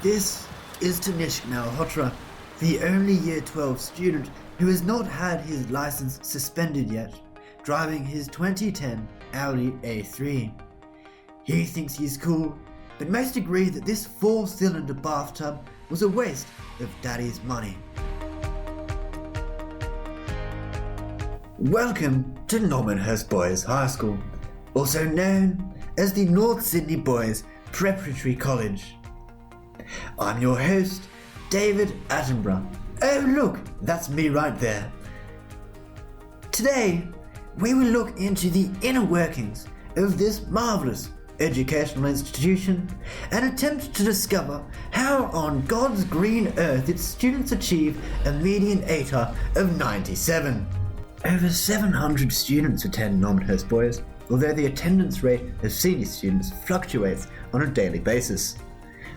This is Tanishq Malhotra, the only Year 12 student who has not had his license suspended yet, driving his 2010 Audi A3. He thinks he's cool, but most agree that this 4-cylinder bathtub was a waste of daddy's money. Welcome to Normanhurst Boys High School, also known as the North Sydney Boys Preparatory College. I'm your host, David Attenborough. Oh look, that's me right there. Today, we will look into the inner workings of this marvellous educational institution and attempt to discover how on God's green earth its students achieve a median ATAR of 97. Over 700 students attend Normanhurst Boys, although the attendance rate of senior students fluctuates on a daily basis.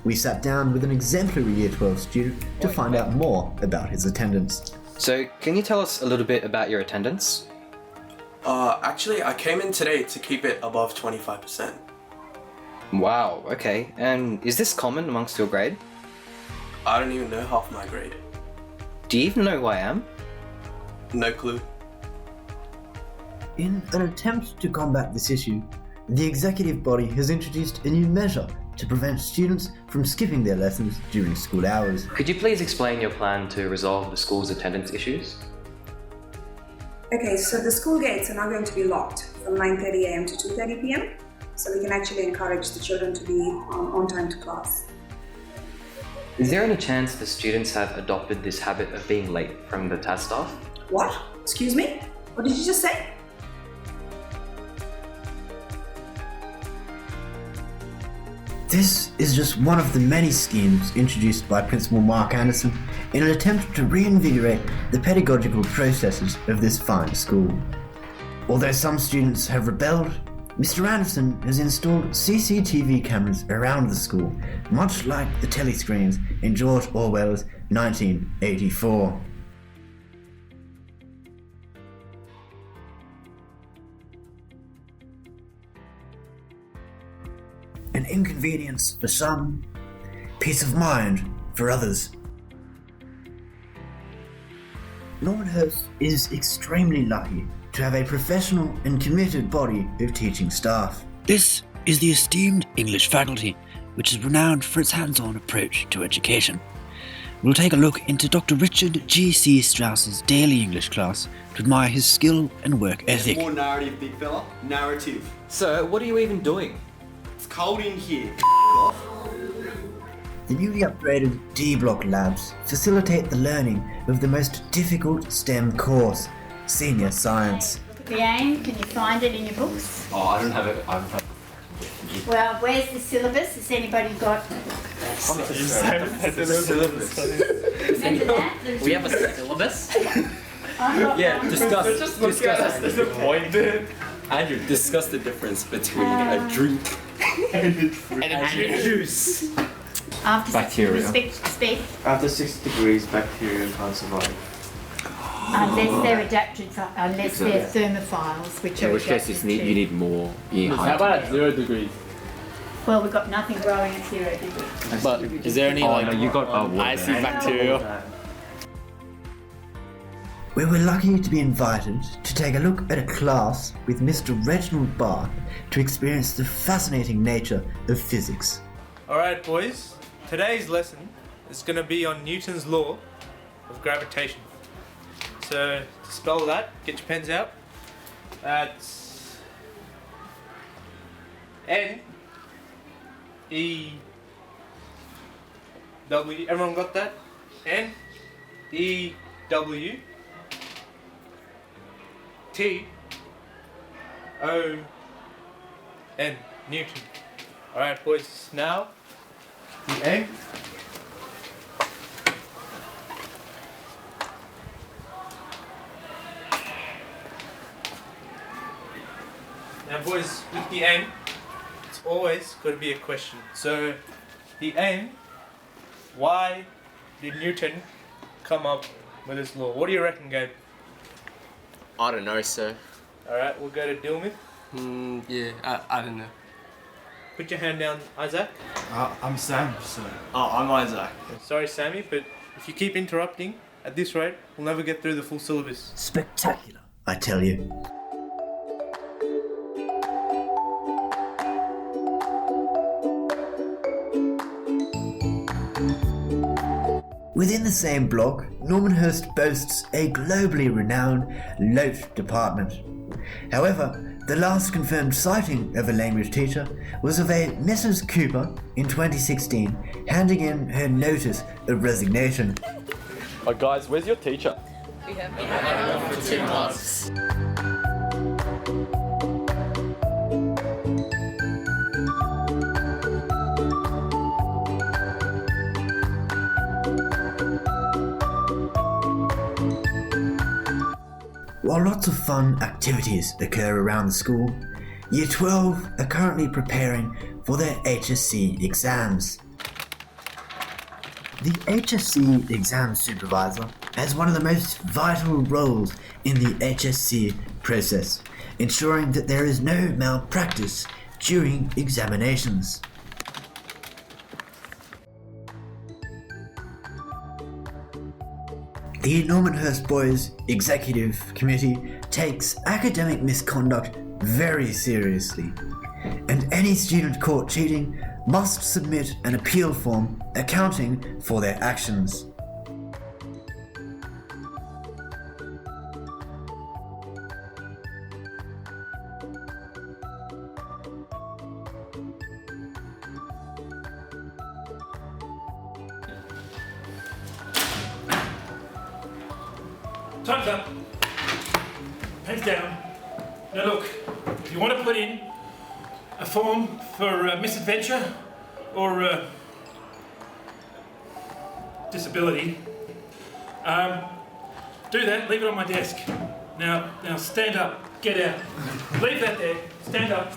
We sat down with an exemplary Year 12 student to find out more about his attendance. So, can you tell us a little bit about your attendance? Actually, I came in today to keep it above 25%. Wow, okay. And is this common amongst your grade? I don't even know half my grade. Do you even know who I am? No clue. In an attempt to combat this issue, the executive body has introduced a new measure to prevent students from skipping their lessons during school hours. Could you please explain your plan to resolve the school's attendance issues? Okay, so the school gates are now going to be locked from 9:30 a.m. to 2:30 p.m. so we can actually encourage the children to be on time to class. Is there any chance the students have adopted this habit of being late from the TAS staff? What? Excuse me? What did you just say? This is just one of the many schemes introduced by Principal Mark Anderson in an attempt to reinvigorate the pedagogical processes of this fine school. Although some students have rebelled, Mr. Anderson has installed CCTV cameras around the school, much like the telescreens in George Orwell's 1984. An inconvenience for some, peace of mind for others. Normanhurst is extremely lucky to have a professional and committed body of teaching staff. This is the esteemed English faculty, which is renowned for its hands-on approach to education. We'll take a look into Dr. Richard G.C. Strauss's daily English class to admire his skill and work ethic. More narrative, big fella. Narrative. So, what are you even doing? It's cold in here. Off. The newly upgraded D-Block labs facilitate the learning of the most difficult STEM course, Senior Science. The aim, can you find it in your books? Oh, I don't have it. Well, where's the syllabus? Has anybody got? Syllabus. Remember that? We have a syllabus? Yeah, Discuss. There's no point. Andrew, discuss the difference between a drink and a juice. After Bacteria. Speak. After 6 degrees, bacteria can't survive. Unless they're adapted, unless they're thermophiles, which are adapted to. you need more. How about at 0 degrees? Well, we've got nothing growing at 0 degrees. But is there any you got icy bacteria? We were lucky to be invited to take a look at a class with Mr. Reginald Barr to experience the fascinating nature of physics. Alright boys, today's lesson is going to be on Newton's law of gravitation. So to spell that, get your pens out. That's N E W. Everyone got that? N E W T O N. Newton. Alright boys, now the N. Now boys, with the N, it's always got to be a question. So, the N, why did Newton come up with his law? What do you reckon, Gabe? I don't know, sir. Alright, we'll go to Dilmith. Yeah, I don't know. Put your hand down, Isaac. I'm Sam, so. Oh, I'm Isaac. Sorry, Sammy, but if you keep interrupting at this rate, we'll never get through the full syllabus. Spectacular, I tell you. Within the same block, Normanhurst boasts a globally renowned Loach department. However, the last confirmed sighting of a language teacher was of a Mrs. Cooper in 2016, handing in her notice of resignation. Oh, guys, where's your teacher? We haven't had one for 2 months. While lots of fun activities occur around the school, Year 12 are currently preparing for their HSC exams. The HSC exam supervisor has one of the most vital roles in the HSC process, ensuring that there is no malpractice during examinations. The Normanhurst Boys Executive Committee takes academic misconduct very seriously, and any student caught cheating must submit an appeal form accounting for their actions. Time's up. Pens down. Now look, if you want to put in a form for misadventure or disability, do that, leave it on my desk. Now stand up, get out. Leave that there, stand up.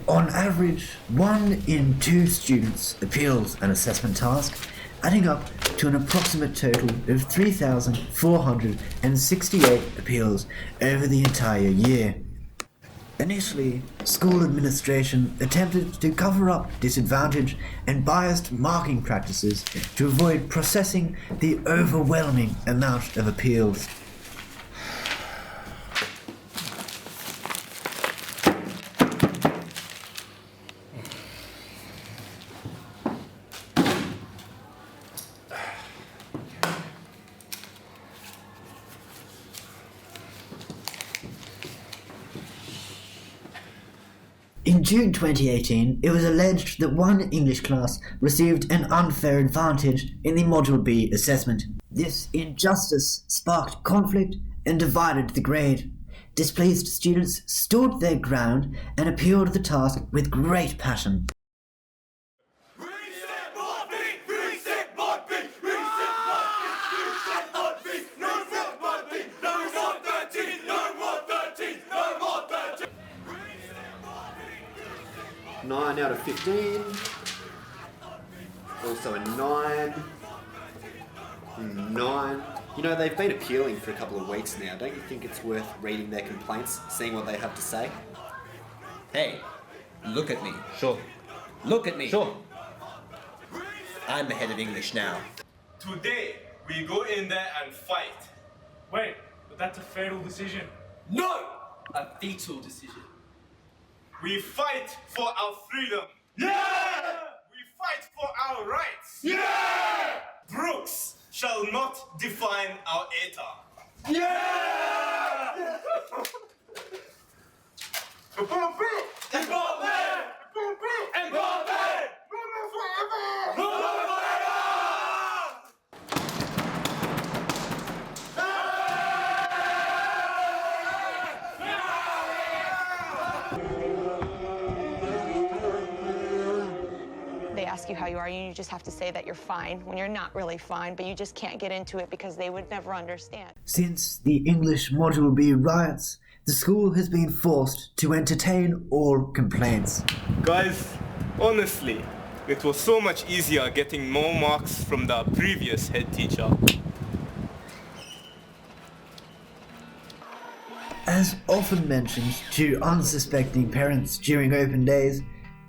On average, 1 in 2 students appeals an assessment task, adding up to an approximate total of 3,468 appeals over the entire year. Initially, school administration attempted to cover up disadvantage and biased marking practices to avoid processing the overwhelming amount of appeals. In June 2018, it was alleged that one English class received an unfair advantage in the Module B assessment. This injustice sparked conflict and divided the grade. Displeased students stood their ground and appealed the task with great passion. Nine out of 15. Also a 9. 9. You know, they've been appealing for a couple of weeks now. Don't you think it's worth reading their complaints, seeing what they have to say? Hey, look at me. Sure. Look at me. Sure. I'm the head of English now. Today, we go in there and fight. Wait, but that's a fatal decision. No! A fatal decision. We fight for our freedom. Yeah! We fight for our rights. Yeah! Brooks shall not define our ETA. Yeah! They ask you how you are, and you just have to say that you're fine when you're not really fine, but you just can't get into it because they would never understand. Since the English Module B riots, the school has been forced to entertain all complaints. Guys, honestly, it was so much easier getting more marks from the previous head teacher. As often mentioned to unsuspecting parents during open days,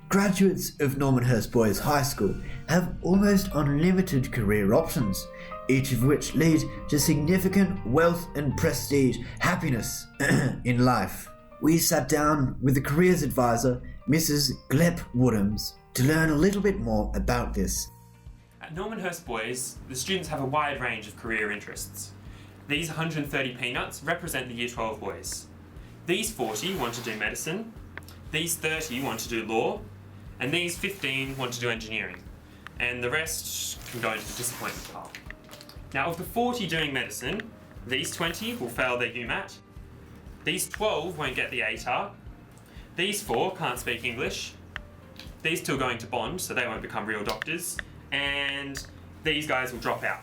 graduates of Normanhurst Boys High School have almost unlimited career options, each of which lead to significant wealth and prestige, happiness in life. We sat down with the careers advisor, Mrs. Glepp Woodhams, to learn a little bit more about this. At Normanhurst Boys, the students have a wide range of career interests. These 130 peanuts represent the Year 12 boys. These 40 want to do medicine, these 30 want to do law, and these 15 want to do engineering. And the rest can go into the disappointment pile. Now, of the 40 doing medicine, these 20 will fail their UMAT, these 12 won't get the ATAR, these 4 can't speak English, these 2 are going to bond, so they won't become real doctors, and these guys will drop out,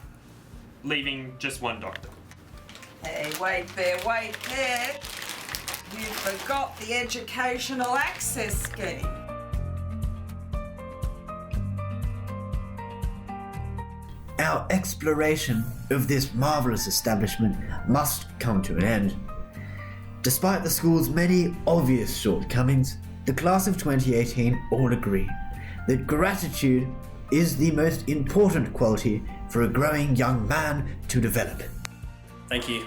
leaving just 1 doctor. Hey, wait there. You forgot the educational access scheme. Our exploration of this marvellous establishment must come to an end. Despite the school's many obvious shortcomings, the class of 2018 all agree that gratitude is the most important quality for a growing young man to develop. Thank you.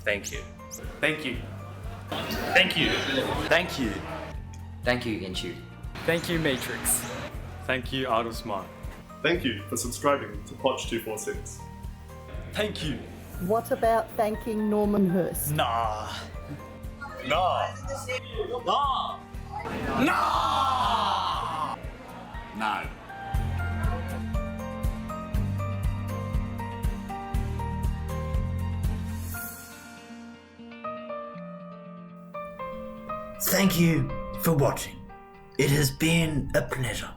Thank you. Thank you. Thank you. Thank you. Thank you, Inchu. Thank you, Matrix. Thank you, Out of Smart. Thank you for subscribing to Podge246. Thank you. What about thanking Normanhurst? Nah. No. No. No. No. Thank you for watching. It has been a pleasure.